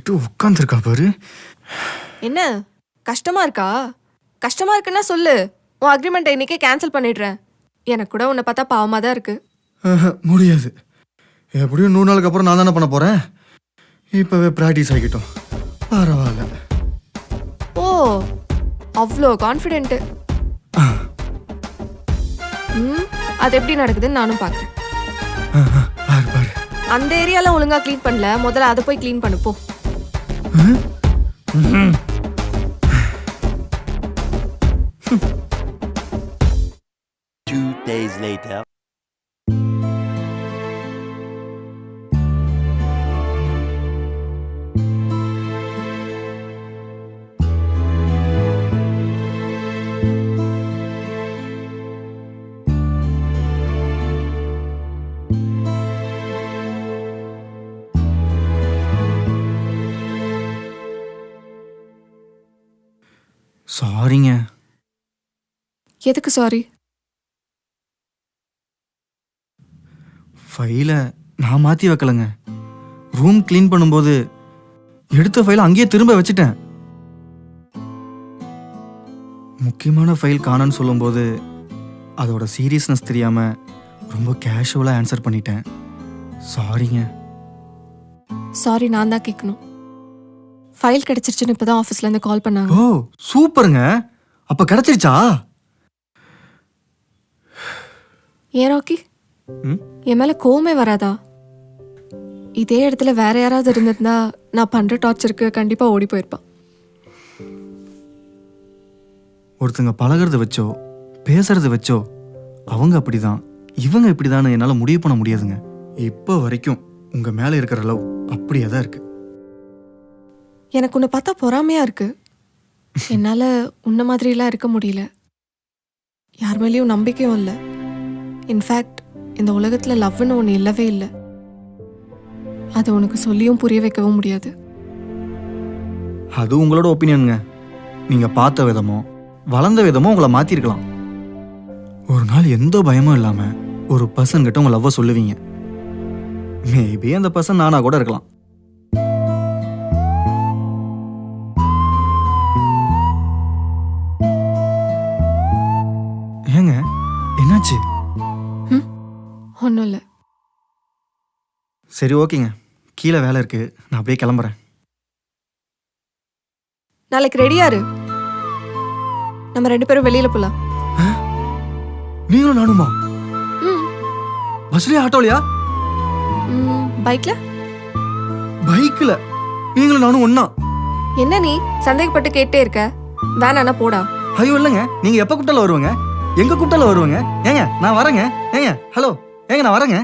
வச்சுட்டு உட்காந்துருக்கா பாரு. என்ன கஷ்டமா இருக்கா? கஷ்டமா இருக்குன்னா சொல்லு, உன் அக்ரிமெண்ட்டை இன்னைக்கே கேன்சல் பண்ணிடுறேன். எனக்கு கூட உன்னை பார்த்தா பாவமாக தான் இருக்கு. முடியாது. எப்படியும் 100 நாளுக்கு அப்புறம் நான் தானே பண்ண போறேன். இப்பவே ப்ராக்டிஸ் ஆகிட்டோம். பரவாயில்ல. ஓ, அவ்வளோ கான்ஃபிடென்ட். அது எப்படி நடக்குதுன்னு நானும் பார்க்குறேன். பாரு பாரு. அந்த ஏரியாலாம் ஒழுங்கா க்ளீன் பண்ணல, முதல்ல அதை போய் க்ளீன் பண்ணு போ. 2 days later. சாரிங்க. எதுக்கு சாரி? ஃபைலை நான் மாற்றி வைக்கலைங்க. ரூம் க்ளீன் பண்ணும்போது எடுத்த ஃபைலை அங்கேயே திரும்ப வச்சுட்டேன். முக்கியமான ஃபைல் காணன்னு சொல்லும்போது அதோட சீரியஸ்னஸ் தெரியாமல் ரொம்ப கேஷுவலாக ஆன்சர் பண்ணிட்டேன். சாரிங்க. சாரி நான் தான் கேட்கணும். ஃபைல் கிடைச்சிருச்சுன்னு இப்போ தான் ஆஃபீஸ்லேருந்து கால் பண்ணாங்க. ஓ சூப்பருங்க. அப்போ கிடைச்சிருச்சா? ஏன் ராக்கி, என் மேலே கோவமே வராதா? இதே இடத்துல வேற யாராவது இருந்திருந்தா நான் பண்ணுற டார்ச்சருக்கு கண்டிப்பாக ஓடி போயிருப்பான். ஒருத்தங்க பழகிறத வச்சோ பேசுறத வச்சோ அவங்க அப்படிதான் இவங்க இப்படிதான் என்னால் முடிவு பண்ண முடியாதுங்க. இப்போ வரைக்கும் உங்கள் மேலே இருக்கிற லவ் அப்படியே தான் இருக்கு. எனக்கு உன்னை பார்த்தா பொறாமையாக இருக்கு. என்னால் உன்ன மாதிரிலாம் இருக்க முடியல. யார் மேலேயும் நம்பிக்கையும் இல்லை. இன்ஃபேக்ட் இந்த உலகத்தில் லவ்னு ஒன்று இல்லவே இல்லை. அதை உனக்கு சொல்லியும் புரிய வைக்கவும் முடியாது. அது உங்களோட ஒப்பீனியனுங்க. நீங்கள் பார்த்த விதமோ வளர்ந்த விதமோ உங்களை மாற்றிருக்கலாம். ஒரு நாள் எந்த பயமும் இல்லாமல் ஒரு பர்சன் கிட்ட உங்கள் லவ்வை சொல்லுவீங்க. மேபி அந்த பர்சன் நானாக கூட இருக்கலாம். ஏங்க என்னாச்சு? ஒன்றும் இல்லை. சரி ஓகேங்க, கீழே வேலை இருக்கு, நான் அப்படியே கிளம்புறேன். நாளைக்கு ரெடியா இரு, நம்ம 2 பேரும் வெளியில போலாம். நீங்களும் நானுமா? பஸ்லயா ஆட்டோலையா? பைக்ல. பைக்ல நீங்களும் நானும் ஒண்ணா? என்ன நீ சந்தேகப்பட்டு கேட்டே இருக்க? வேணானா போடா. ஐயோ இல்லைங்க, நீங்க எப்ப கூப்பிட்டாலும் வருவாங்க, எங்க கூப்பிட்டாலும் வருவாங்க. ஏங்க நான் வரேங்க. ஏங்க ஹலோ, ஏங்க நான் வரேங்க.